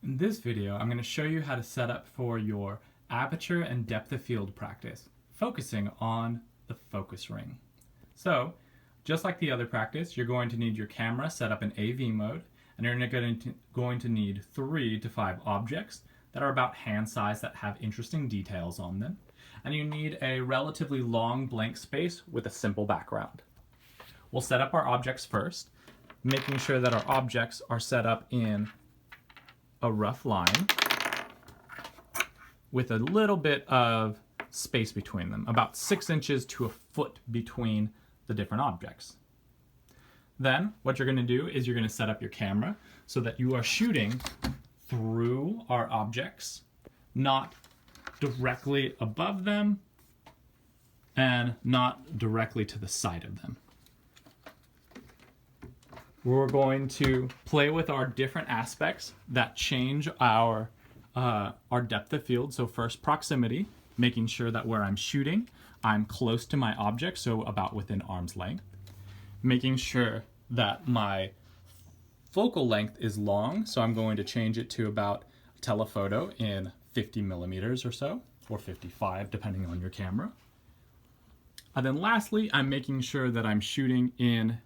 In this video, I'm going to show you how to set up for your aperture and depth of field practice, focusing on the focus ring. So, just like the other practice, you're going to need your camera set up in AV mode, and you're going to need 3 to 5 objects that are about hand size that have interesting details on them. And you need a relatively long blank space with a simple background. We'll set up our objects first, making sure that our objects are set up in a rough line with a little bit of space between them, about 6 inches to a foot between the different objects. Then what you're going to do is you're going to set up your camera so that you are shooting through our objects, not directly above them and not directly to the side of them. We're going to play with our different aspects that change our depth of field. So first, proximity, making sure that where I'm shooting, I'm close to my object, so about within arm's length. Making sure that my focal length is long, so I'm going to change it to about telephoto in 50 millimeters or so, or 55, depending on your camera. And then lastly, I'm making sure that I'm shooting in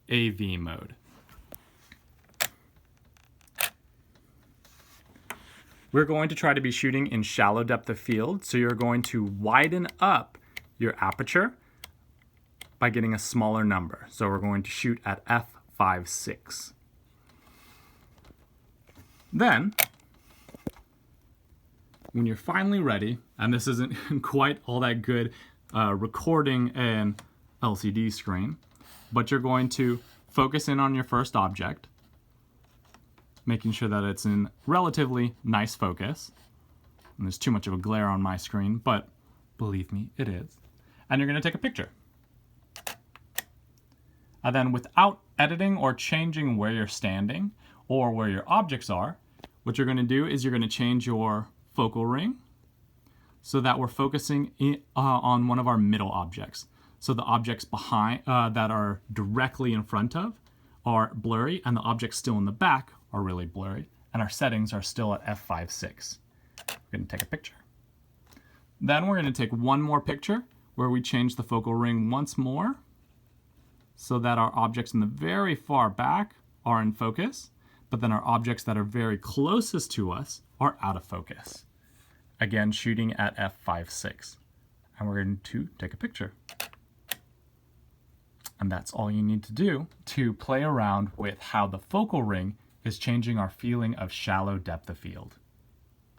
AV mode. We're going to try to be shooting in shallow depth of field, so you're going to widen up your aperture by getting a smaller number. So we're going to shoot at f/5.6. Then, when you're finally ready, and this isn't quite all that good recording an LCD screen, but you're going to focus in on your first object, making sure that it's in relatively nice focus. And there's too much of a glare on my screen, but believe me, it is. And you're going to take a picture. And then without editing or changing where you're standing or where your objects are, what you're going to do is you're going to change your focal ring so that we're focusing on one of our middle objects. So the objects behind that are directly in front of are blurry, and the objects still in the back are really blurry, and our settings are still at f/5.6. We're going to take a picture. Then we're going to take one more picture where we change the focal ring once more so that our objects in the very far back are in focus, but then our objects that are very closest to us are out of focus. Again, shooting at f/5.6. And we're going to take a picture. And that's all you need to do to play around with how the focal ring is changing our feeling of shallow depth of field.